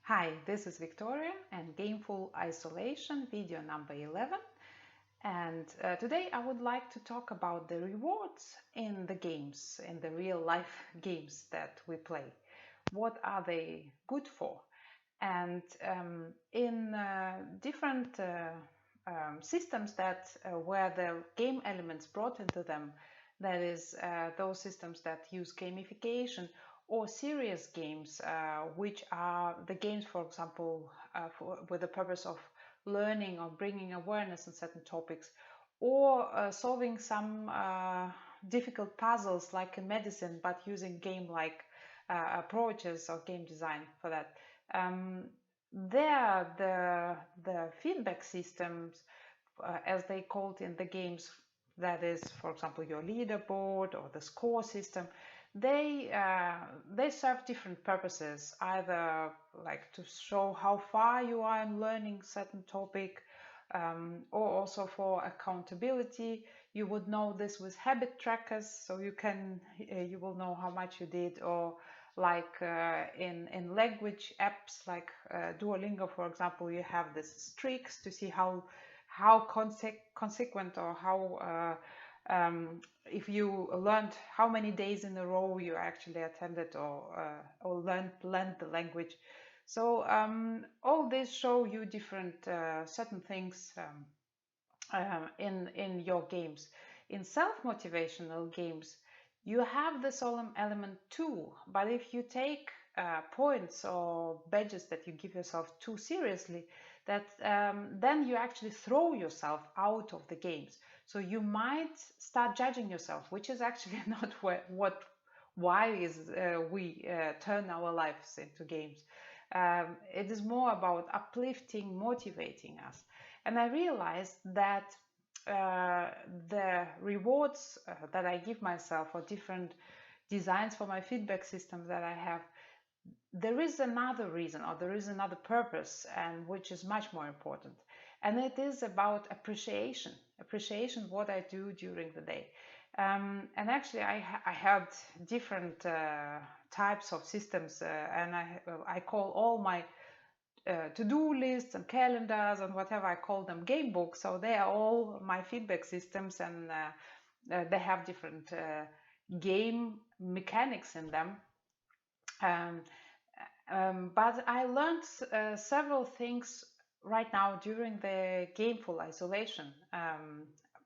Hi, this is Victoria and Gameful Isolation video number 11. And today I would like to talk about the rewards in the games, in the real life games that we play. What are they good for? And in different systems that where the game elements brought into them, that is, those systems that use gamification or serious games, which are the games, for example, with the purpose of learning or bringing awareness on certain topics, or solving some difficult puzzles like in medicine, but using game-like approaches or game design for that. Um, there, the feedback systems, as they called in the games, that is, for example, your leaderboard or the score system, they serve different purposes, either like to show how far you are in learning certain topic, or also for accountability. You would know this with habit trackers, so you will know how much you did, or like in language apps like Duolingo, for example, you have this streaks to see how consequent, or how if you learned how many days in a row you actually attended or learned the language. So all this show you different certain things in your games. In self-motivational games, you have the solemn element too, but if you take points or badges that you give yourself too seriously, that then you actually throw yourself out of the games. So you might start judging yourself, which is actually not why is we turn our lives into games. It is more about uplifting, motivating us. And I realized that the rewards that I give myself for different designs for my feedback systems that I have, there is another reason, or there is another purpose, and which is much more important. And it is about appreciation what I do during the day. And actually, I had different types of systems, and I call all my to-do lists and calendars and whatever, I call them game books. So they are all my feedback systems, and they have different game mechanics in them. Um, but I learned several things right now during the Gameful Isolation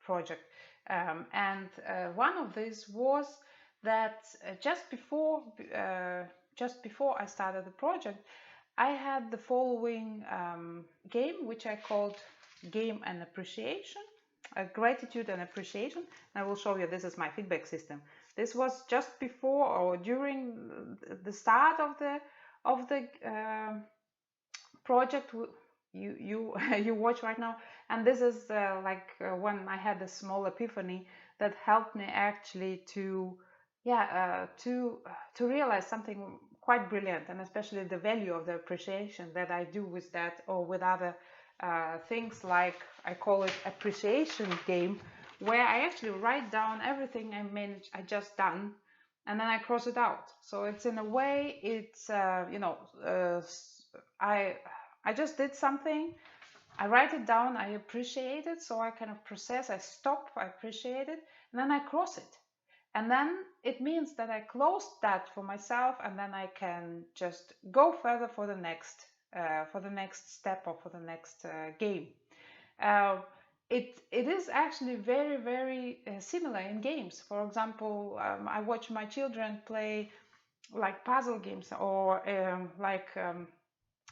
project. And one of these was that just before I started the project, I had the following game, which I called Game and Appreciation, Gratitude and Appreciation. And I will show you, this is my feedback system. This was just before or during the start of the project you watch right now. And this is when I had a small epiphany that helped me actually to realize something quite brilliant, and especially the value of the appreciation that I do with that, or with other things, like I call it appreciation game, where I actually write down everything I just done, and then I cross it out. So it's, in a way, it's I just did something, I write it down, I appreciate it, so I kind of process, I stop, I appreciate it, and then I cross it. And then it means that I closed that for myself, and then I can just go further for the next step, or for the next game. It is actually very, very similar in games. For example, I watch my children play like puzzle games, or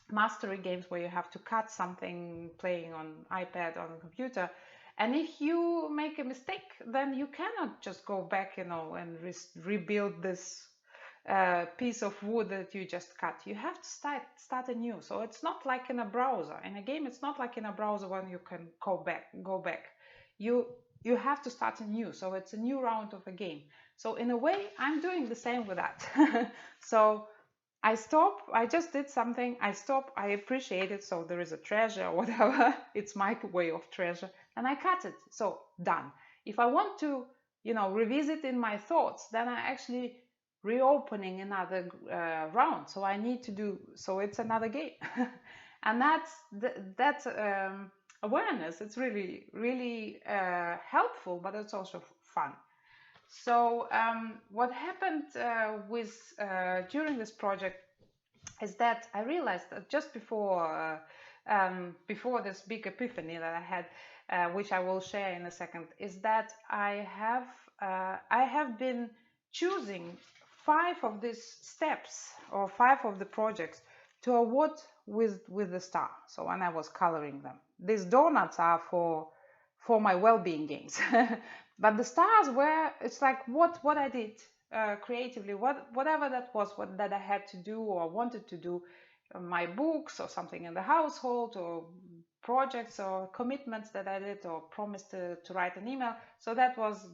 mastery games, where you have to cut something playing on iPad, on a computer. And if you make a mistake, then you cannot just go back, and rebuild this piece of wood that you just cut. You have to start anew. So it's not like in a browser. In a game, it's not like in a browser when you can go back. You have to start anew. So it's a new round of a game. So in a way, I'm doing the same with that. So I stop, I just did something, I stop, I appreciate it, so there is a treasure or whatever, it's my way of treasure, and I cut it, so done. If I want to, revisit in my thoughts, then I actually reopening another round. So I need to do, so it's another game. And that's awareness. It's really, really helpful, but it's also fun. So what happened during this project is that I realized that just before this big epiphany that I had, which I will share in a second, is that I have been choosing 5 of these steps or 5 of the projects to award with the star. So when I was coloring them, these donuts are for my well-being games, but the stars were, it's like what I did creatively, whatever that was, that I had to do or wanted to do, my books or something in the household, or projects or commitments that I did, or promised to write an email. So that was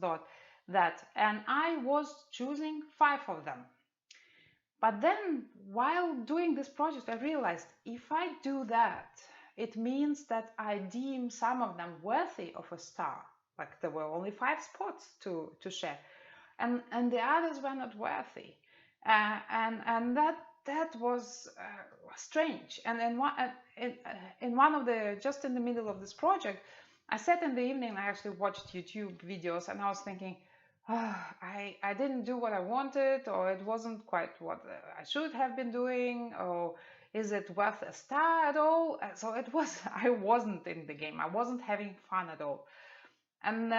that, and I was choosing 5 of them. But then while doing this project, I realized if I do that, it means that I deem some of them worthy of a star. Like there were only 5 spots to share, and the others were not worthy, and that was strange. And then in one of the, just in the middle of this project, I sat in the evening, I actually watched YouTube videos, and I was thinking, I didn't do what I wanted, or it wasn't quite what I should have been doing, or is it worth a star at all? So it was, I wasn't in the game, I wasn't having fun at all. And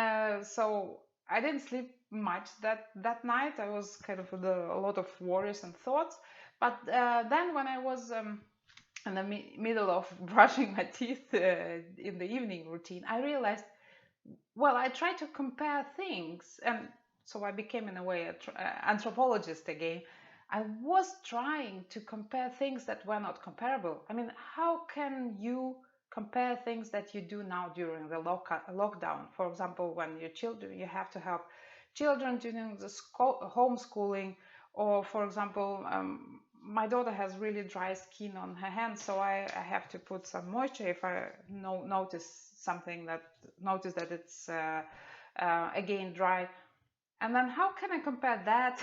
so I didn't sleep much that night. I was kind of with a lot of worries and thoughts. But then when I was in the middle of brushing my teeth in the evening routine, I realized, well, I tried to compare things, and so I became in a way an anthropologist again. I was trying to compare things that were not comparable. I mean, how can you compare things that you do now during the lockdown? For example, when your children, you have to help children during the homeschooling, or for example, my daughter has really dry skin on her hands, so I have to put some moisture if I notice that it's again dry. And then how can I compare that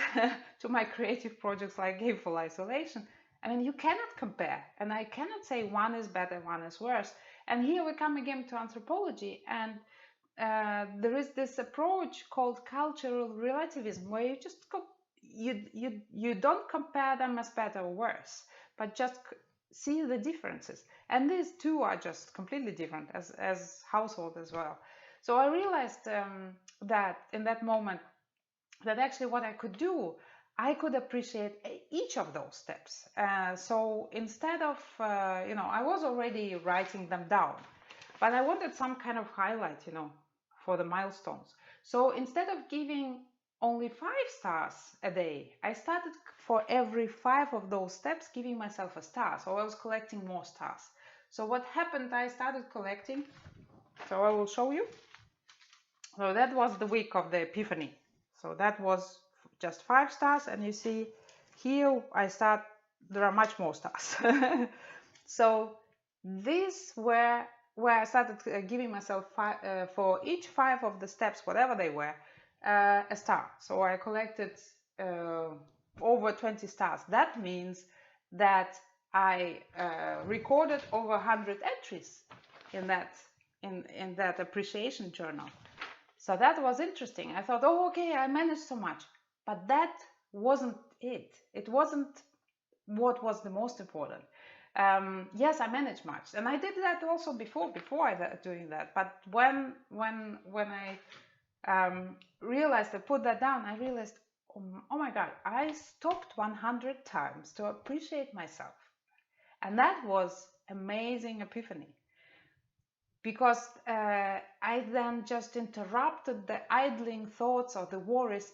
to my creative projects like Gameful Isolation? I mean, you cannot compare, and I cannot say one is better, one is worse. And here we come again to anthropology, and there is this approach called cultural relativism, where you just you don't compare them as better or worse, but just see the differences. And these two are just completely different as household as well. So I realized that in that moment, that actually what I could do, I could appreciate each of those steps. So instead of, I was already writing them down, but I wanted some kind of highlight, for the milestones. So instead of giving only 5 stars a day, I started for every 5 of those steps giving myself a star. So I was collecting more stars. So what happened, I started collecting. So I will show you. So that was the week of the Epiphany. So that was just 5 stars, and you see here there are much more stars. So these were where I started giving myself for each 5 of the steps, whatever they were, a star. So I collected over 20 stars. That means that I recorded over 100 entries in that appreciation journal. So that was interesting. I thought, oh, okay, I managed so much. But that wasn't it. It wasn't what was the most important. Yes, I managed much, and I did that also before I doing that. But when I realized, I put that down, I realized, oh my God, I stopped 100 times to appreciate myself, and that was amazing epiphany. Because I then just interrupted the idling thoughts or the worries.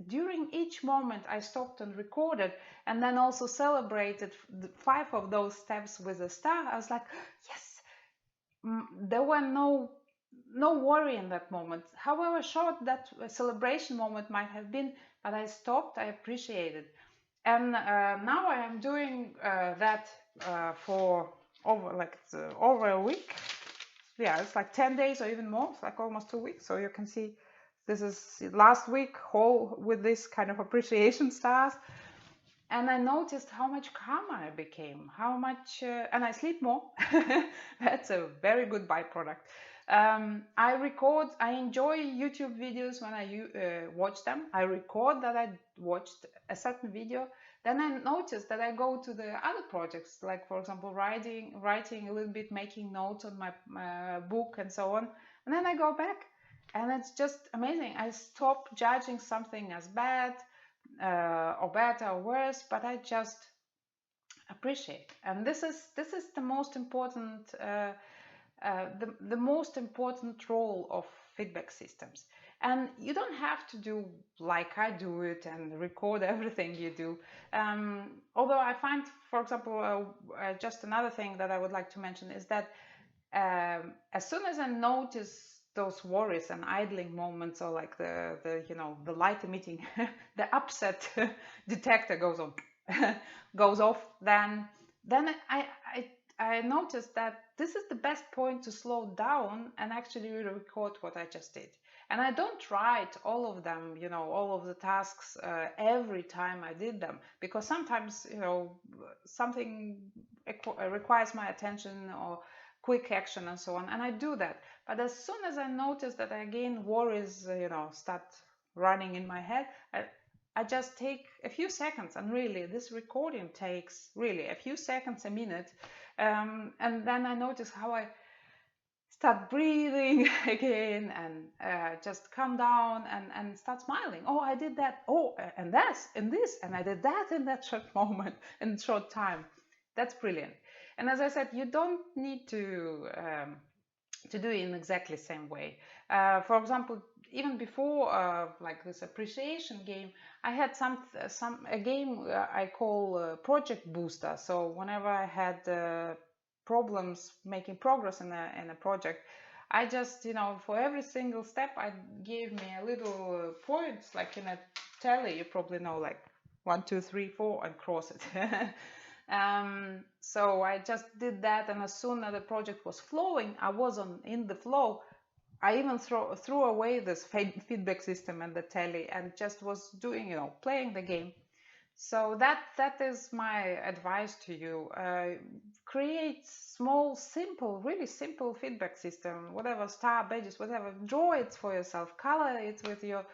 During each moment, I stopped and recorded, and then also celebrated 5 of those steps with a star. I was like, yes, there were no worry in that moment. However short that celebration moment might have been, but I stopped, I appreciated. And now I am doing that for over a week. Yeah, it's like 10 days or even more. It's like almost 2 weeks. So you can see this is last week whole with this kind of appreciation stars. And I noticed how much calmer I became, how much, and I sleep more. That's a very good byproduct. I enjoy YouTube videos when I watch them. I record that I watched a certain video. Then I noticed that I go to the other projects, like for example, writing a little bit, making notes on my book and so on. And then I go back, and it's just amazing. I stop judging something as bad or better or worse, but I just appreciate. And this is the most important the most important role of feedback systems. And you don't have to do like I do it and record everything you do. Although I find, for example, just another thing that I would like to mention is that as soon as I notice those worries and idling moments, or like the light emitting, the upset detector goes on, goes off, then I noticed that this is the best point to slow down and actually record what I just did. And I don't write all of them, all of the tasks every time I did them, because sometimes, something requires my attention or quick action and so on, and I do that. But as soon as I notice that again worries, start running in my head, I just take a few seconds, and really this recording takes really a few seconds, a minute, and then I notice how I start breathing again, and just calm down, and start smiling. Oh, I did that. Oh, and that's and this, and I did that in that short moment, in short time. That's brilliant. And as I said, you don't need to do it in exactly the same way. For example, even before like this appreciation game, I had a game I call Project Booster. So whenever I had problems making progress in a project, I just, for every single step, I gave me a little points, like in a tally. You probably know, like 1, 2, 3, 4, and cross it. So I just did that, and as soon as the project was flowing, I was in the flow. I even threw away this feedback system and the tally, and just was doing, playing the game. So that is my advice to you. Create small, simple, really simple feedback system, whatever, star badges, whatever. Draw it for yourself, color it with your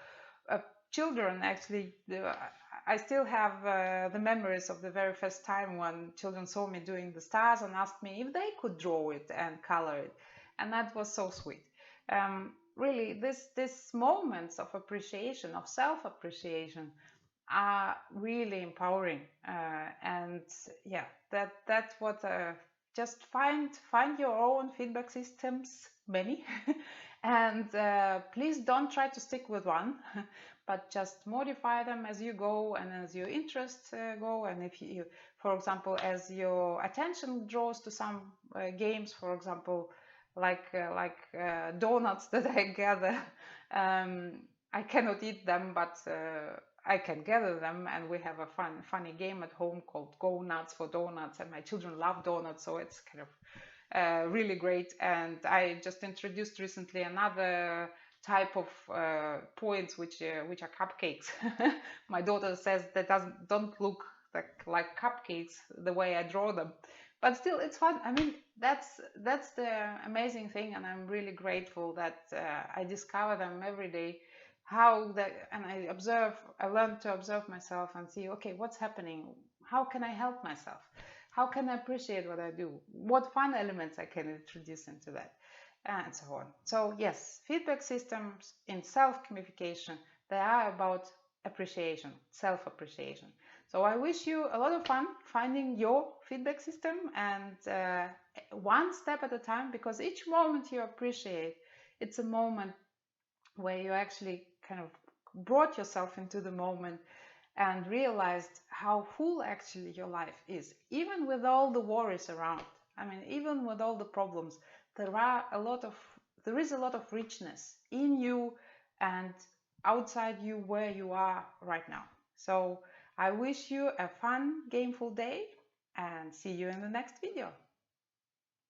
children. Actually, I still have the memories of the very first time when children saw me doing the stars and asked me if they could draw it and color it, and that was so sweet. Really, this moments of appreciation, of self-appreciation, are really empowering, and yeah, that's what. Just find your own feedback systems, many, and please don't try to stick with one, but just modify them as you go and as your interests go. And if you, for example, as your attention draws to some games, for example, like donuts that I gather, I cannot eat them, but I can gather them, and we have a funny game at home called Go Nuts for Donuts, and my children love donuts, so it's kind of really great. And I just introduced recently another type of points, which are cupcakes. My daughter says that don't look like cupcakes the way I draw them, but still it's fun. I mean, that's the amazing thing, and I'm really grateful that I discover them every day. And I learn to observe myself and see, okay, what's happening? How can I help myself? How can I appreciate what I do? What fun elements I can introduce into that? And so on. So yes, feedback systems in self-gamification, they are about appreciation, self-appreciation. So I wish you a lot of fun finding your feedback system, and one step at a time, because each moment you appreciate, it's a moment where you actually kind of brought yourself into the moment and realized how full actually your life is, even with all the worries around. I mean, even with all the problems, there is a lot of richness in you and outside you, where you are right now. So I wish you a fun, gameful day, and see you in the next video.